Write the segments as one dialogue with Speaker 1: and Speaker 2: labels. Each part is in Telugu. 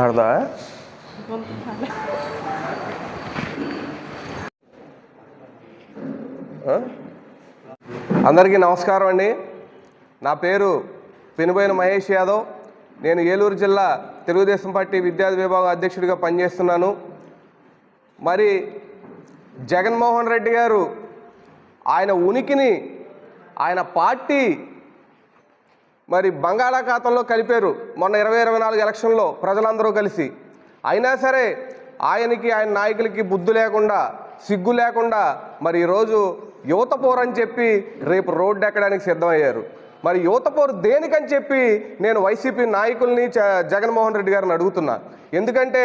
Speaker 1: అర్థా అందరికీ నమస్కారం అండి. నా పేరు పెనుబోయిన మహేష్ యాదవ్. నేను ఏలూరు జిల్లా తెలుగుదేశం పార్టీ విద్యార్థి విభాగం అధ్యక్షుడిగా పనిచేస్తున్నాను. మరి జగన్మోహన్ రెడ్డి గారు ఆయన ఉనికిని ఆయన పార్టీ మరి బంగాళాఖాతంలో కలిపారు మొన్న 2024 ఎలక్షన్లో ప్రజలందరూ కలిసి. అయినా సరే ఆయనకి ఆయన నాయకులకి బుద్ధి లేకుండా సిగ్గు లేకుండా మరి ఈరోజు యువత పోరని చెప్పి రేపు రోడ్డు ఎక్కడానికి సిద్ధమయ్యారు. మరి యువత పోరు దేనికని చెప్పి నేను వైసీపీ నాయకుల్ని జగన్మోహన్ రెడ్డి గారిని అడుగుతున్నా. ఎందుకంటే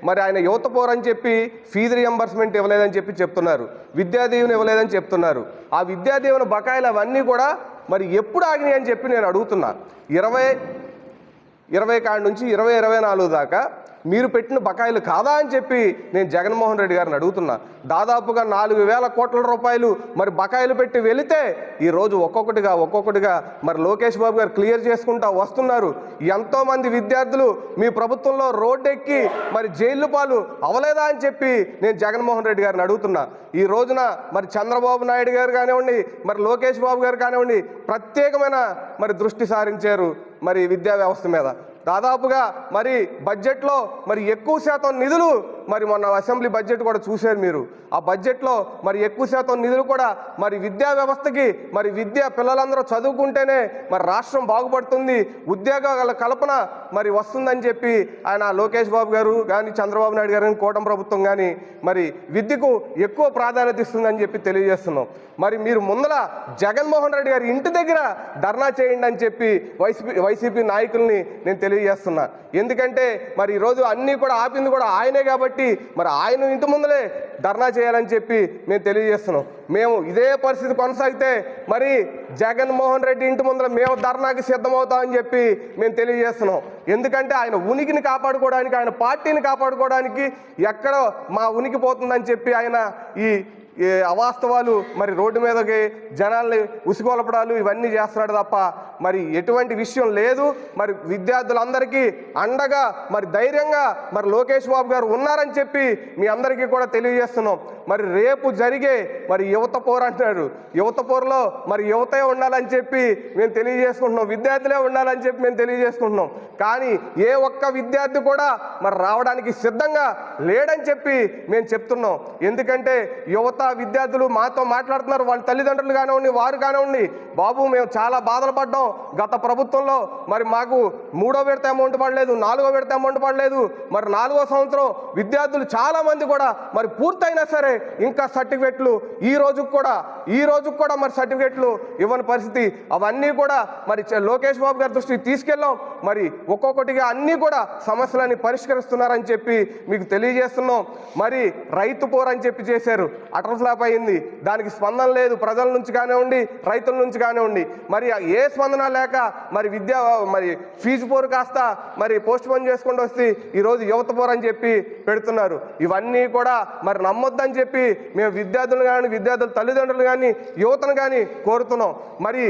Speaker 1: మరి ఆయన యువత పోరని చెప్పి ఫీజు రియంబర్స్మెంట్ ఇవ్వలేదని చెప్పి చెప్తున్నారు, విద్యాదీవెన ఇవ్వలేదని చెప్తున్నారు. ఆ విద్యాదీవెన బకాయిలు అవన్నీ కూడా మరి ఎప్పుడు ఆగినాయి అని చెప్పి నేను అడుగుతున్నా. 2020 కాడి నుంచి 2024 దాకా మీరు పెట్టిన బకాయిలు కాదా అని చెప్పి నేను జగన్మోహన్ రెడ్డి గారిని అడుగుతున్నా. దాదాపుగా 4,000 కోట్ల రూపాయలు మరి బకాయిలు పెట్టి వెళితే ఈరోజు ఒక్కొక్కటిగా మరి లోకేష్ బాబు గారు క్లియర్ చేసుకుంటా వస్తున్నారు. ఎంతోమంది విద్యార్థులు మీ ప్రభుత్వంలో రోడ్డెక్కి మరి జైలు పాలు అవలేదా అని చెప్పి నేను జగన్మోహన్ రెడ్డి గారిని అడుగుతున్నా. ఈ రోజున మరి చంద్రబాబు నాయుడు గారు కానివ్వండి, మరి లోకేష్ బాబు గారు కానివ్వండి, ప్రత్యేకమైన మరి దృష్టి సారించారు మరి విద్యా వ్యవస్థ మీద. దాదాపుగా మరి బడ్జెట్లో మరి ఎక్కువ శాతం నిధులు మరి మొన్న అసెంబ్లీ బడ్జెట్ కూడా చూశారు మీరు. ఆ బడ్జెట్లో మరి ఎక్కువ శాతం నిధులు కూడా మరి విద్యా వ్యవస్థకి మరి పిల్లలందరూ చదువుకుంటేనే మరి రాష్ట్రం బాగుపడుతుంది, ఉద్యోగాల కల్పన మరి వస్తుందని చెప్పి ఆయన లోకేష్ బాబు గారు కానీ చంద్రబాబు నాయుడు గారు కానీ కూటమి ప్రభుత్వం కానీ మరి విద్యకు ఎక్కువ ప్రాధాన్యత ఇస్తుందని చెప్పి తెలియజేస్తున్నాం. మరి మీరు ముందల జగన్మోహన్ రెడ్డి గారి ఇంటి దగ్గర ధర్నా చేయండి అని చెప్పి వైసీపీ నాయకుల్ని నేను తెలియజేస్తున్నా. ఎందుకంటే మరి ఈరోజు అన్నీ కూడా ఆపింది కూడా ఆయనే కాబట్టి మరి ఆయన ఇంటి ముందలే ధర్నా చేయాలని చెప్పి మేము తెలియజేస్తున్నాం. మేము ఇదే పరిస్థితి కొనసాగితే మరి జగన్మోహన్ రెడ్డి ఇంటి ముందర మేము ధర్నాకి సిద్ధమవుతామని చెప్పి మేము తెలియజేస్తున్నాం. ఎందుకంటే ఆయన ఉనికిని కాపాడుకోవడానికి, ఆయన పార్టీని కాపాడుకోవడానికి ఎక్కడో మా ఉనికి పోతుందని చెప్పి ఆయన ఈ అవాస్తవాలు మరి రోడ్డు మీదకి జనాల్ని ఉసిగొలపడాలు ఇవన్నీ చేస్తున్నాడు తప్ప మరి ఎటువంటి విషయం లేదు. మరి విద్యార్థులందరికీ అండగా మరి ధైర్యంగా మరి లోకేష్ బాబు గారు ఉన్నారని చెప్పి మీ అందరికీ కూడా తెలియజేస్తున్నాం. మరి రేపు జరిగే మరి యువత పోరు అంటున్నారు, యువత పోరులో మరి యువతే ఉండాలని చెప్పి మేము తెలియజేసుకుంటున్నాం, విద్యార్థులే ఉండాలని చెప్పి మేము తెలియజేసుకుంటున్నాం. కానీ ఏ ఒక్క విద్యార్థి కూడా మరి రావడానికి సిద్ధంగా లేడని చెప్పి మేము చెప్తున్నాం. ఎందుకంటే యువత విద్యార్థులు మాతో మాట్లాడుతున్నారు, వాళ్ళ తల్లిదండ్రులు కానివ్వండి, వారు కానివ్వండి, బాబు మేము చాలా బాధలు పడ్డాం, గత ప్రభుత్వంలో మరి మాకు 3వ విడత అమౌంట్ పడలేదు, 4వ విడత అమౌంట్ పడలేదు, మరి 4వ సంవత్సరం విద్యార్థులు చాలా మంది కూడా మరి పూర్తయినా సరే ఇంకా సర్టిఫికెట్లు ఈ రోజుకు కూడా మరి సర్టిఫికెట్లు ఇవ్వని పరిస్థితి. అవన్నీ కూడా మరి లోకేష్ బాబు గారి దృష్టికి తీసుకెళ్ళాం. మరి ఒక్కొక్కటిగా అన్నీ కూడా సమస్యలని పరిష్కరిస్తున్నారని చెప్పి మీకు తెలియజేస్తున్నాం. మరి రైతు పోరని చెప్పి చేశారు, అటర్ ఫ్లాప్ అయింది, దానికి స్పందన లేదు ప్రజల నుంచి కానివ్వండి, రైతుల నుంచి కానివ్వండి. మరి ఏ స్పందన లేక మరి ఫీజు పోరు కాస్త మరి పోస్ట్ పోన్ చేసుకుంటూ వస్తే ఈరోజు యువత పోరు అని చెప్పి పెడుతున్నారు. ఇవన్నీ కూడా మరి నమ్మొద్దని చెప్పి మేము విద్యార్థులు కానీ, విద్యార్థుల తల్లిదండ్రులు కానీ, యువతను కానీ కోరుతున్నాం. మరి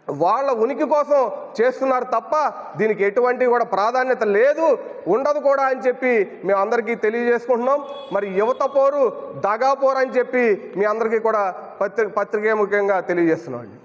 Speaker 1: వాళ్ళ ఉనికి కోసం చేస్తున్నారు తప్ప దీనికి ఎటువంటి కూడా ప్రాధాన్యత లేదు, ఉండదు కూడా అని చెప్పి మేము అందరికీ తెలియజేసుకుంటున్నాం. మరి యువత పోరు దగా పోరు అని చెప్పి మీ అందరికీ కూడా పత్రికే ముఖ్యంగా తెలియజేస్తున్నాం అండి.